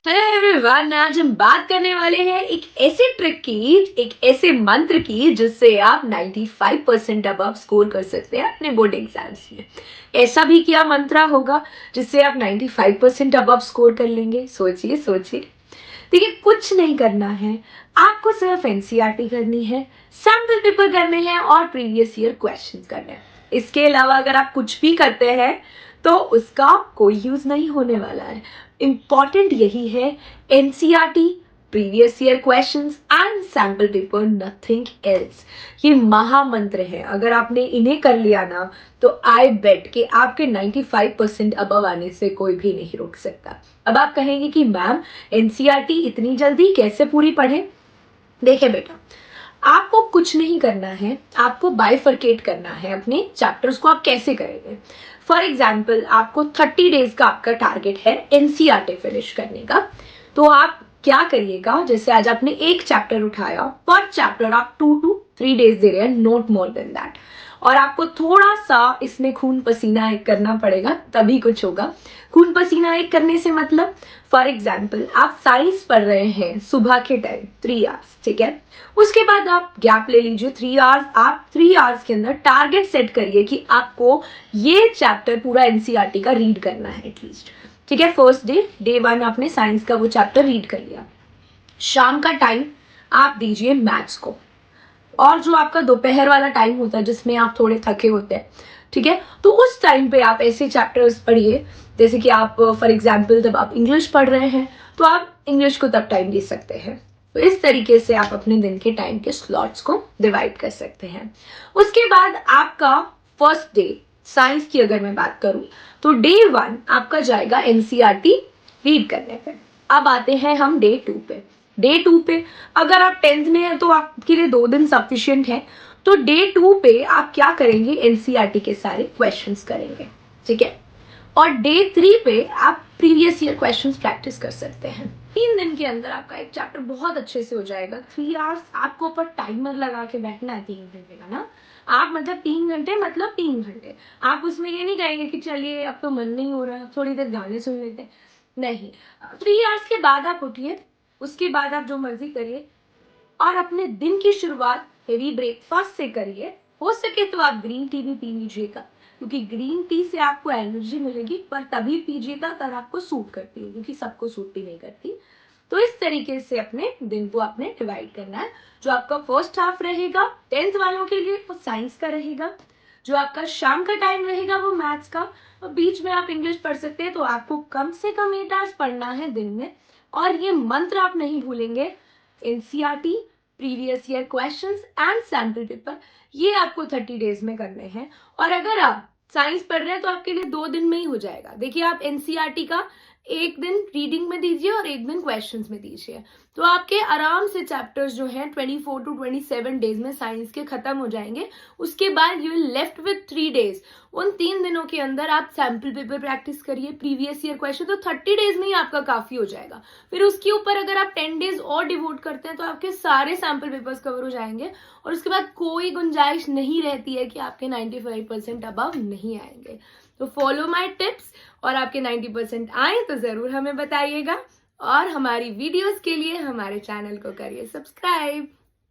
Hello everyone, आज हम बात करने वाले हैं एक ऐसे ट्रिक की, एक ऐसे मंत्र की जिससे आप 95% अबव स्कोर कर सकते हैं अपने बोर्ड एग्जाम्स में। ऐसा भी क्या मंत्र होगा जिससे आप 95% अबव स्कोर कर लेंगे? सोचिए सोचिए। देखिए, कुछ नहीं करना है, आपको सिर्फ एनसीईआरटी करनी है, सैम्पल पेपर करने हैं और प्रीवियस ईयर क्वेश्चन करने हैं। इसके अलावा अगर आप कुछ भी करते हैं तो उसका कोई यूज नहीं होने वाला है। इम्पॉर्टेंट यही है, NCERT, previous year questions and sample paper, nothing else. ये महामंत्र है। अगर आपने इन्हें कर लिया ना तो आई बेट कि आपके 95% अबव आने से कोई भी नहीं रोक सकता। अब आप कहेंगे कि मैम, एनसीईआरटी इतनी जल्दी कैसे पूरी पढ़े? देखिए बेटा, आपको कुछ नहीं करना है, आपको बाइफरकेट करना है अपने चैप्टर्स को। आप कैसे करेंगे? फॉर एग्जाम्पल, आपको 30 डेज का आपका टारगेट है एनसीईआरटी फिनिश करने का। तो आप क्या करिएगा, जैसे आज आपने एक चैप्टर उठाया, पर चैप्टर आप 2 to 3 डेज दे रहे हैं, नॉट मोर देन दैट। और आपको थोड़ा सा इसमें खून पसीना एक करना पड़ेगा, तभी कुछ होगा। खून पसीना एक करने से मतलब, फॉर एग्जाम्पल, आप साइंस पढ़ रहे हैं सुबह के टाइम 3 आवर्स, ठीक है। उसके बाद आप गैप ले लीजिए 3 आवर्स। आप 3 आवर्स के अंदर टारगेट सेट करिए कि आपको ये चैप्टर पूरा एनसीईआरटी का रीड करना है एटलीस्ट, ठीक है। फर्स्ट डे 1 आपने साइंस का वो चैप्टर रीड कर लिया। शाम का टाइम आप दीजिए मैथ्स को, और जो आपका दोपहर वाला टाइम होता है जिसमें आप थोड़े थके होते हैं, ठीक है, तो उस टाइम पे आप ऐसे चैप्टर्स पढ़िए। जैसे कि आप फॉर एग्जाम्पल जब आप इंग्लिश पढ़ रहे हैं तो आप इंग्लिश को तब टाइम दे सकते हैं। तो इस तरीके से आप अपने दिन के टाइम के स्लॉट्स को डिवाइड कर सकते हैं। उसके बाद आपका फर्स्ट डे साइंस की अगर मैं बात करूं तो डे 1 आपका जाएगा एनसीईआरटी रीड करने पे। अब आते हैं हम डे 2 पे। डे 2 पे अगर आप 10th में हैं तो आपके लिए 2 दिन सफिशियंट है। तो डे 2 पे आप क्या करेंगे? एनसीईआरटी के सारे क्वेश्चंस करेंगे, ठीक है। और डे 3 पे आप प्रीवियस ईयर क्वेश्चंस प्रैक्टिस कर सकते हैं। 3 दिन के अंदर आपका एक चैप्टर बहुत अच्छे से हो जाएगा। 3 आवर्स आपको ऊपर टाइमर लगा के बैठना है 3 घंटे का ना। आप मतलब 3 घंटे मतलब 3 घंटे। आप उसमें ये नहीं कहेंगे कि चलिए अब तो मन नहीं हो रहा, थोड़ी देर गाने सुन लेते हैं। नहीं, 3 आवर्स के बाद आप उठिए, उसके बाद आप जो मर्जी करिए और अपने दिन की शुरुआत हेवी ब्रेकफास्ट से करिए। हो सके तो आप ग्रीन टी भी पी लीजिएगा, क्योंकि ग्रीन टी से आपको एनर्जी मिलेगी, पर तभी पीजिएगा तब आपको सूट करती है, क्योंकि सबको सूट भी नहीं करती। तो इस तरीके से अपने दिन को आपने डिवाइड करना है। जो आपका फर्स्ट हाफ रहेगा 10th वालों के लिए वो साइंस का रहेगा, जो आपका शाम का टाइम रहेगा वो मैथ्स का, और बीच में आप इंग्लिश पढ़ सकते हैं। तो आपको कम से कम 8 आवर्स पढ़ना है दिन में। और ये मंत्र आप नहीं भूलेंगे, NCERT, previous year questions and sample paper, ये आपको 30 डेज में करने हैं। और अगर आप साइंस पढ़ रहे हैं तो आपके लिए 2 दिन में ही हो जाएगा। देखिए, आप एनसीईआरटी का एक दिन रीडिंग में दीजिए और एक दिन क्वेश्चंस में दीजिए, तो आपके आराम से चैप्टर्स जो हैं 24 to 27 डेज में साइंस के खत्म हो जाएंगे। उसके बाद you will left with 3 days. उन 3 दिनों के अंदर आप सैम्पल पेपर प्रैक्टिस करिए, प्रीवियस ईयर क्वेश्चन, तो 30 डेज में ही आपका काफी हो जाएगा। फिर उसके ऊपर अगर आप 10 डेज और डिवोट करते हैं तो आपके सारे सैम्पल पेपर्स कवर हो जाएंगे, और उसके बाद कोई गुंजाइश नहीं रहती है कि आपके 95% अबव नहीं आएंगे। तो फॉलो माई टिप्स, और आपके 90% आए तो जरूर हमें बताइएगा। और हमारी वीडियोस के लिए हमारे चैनल को करिए सब्सक्राइब।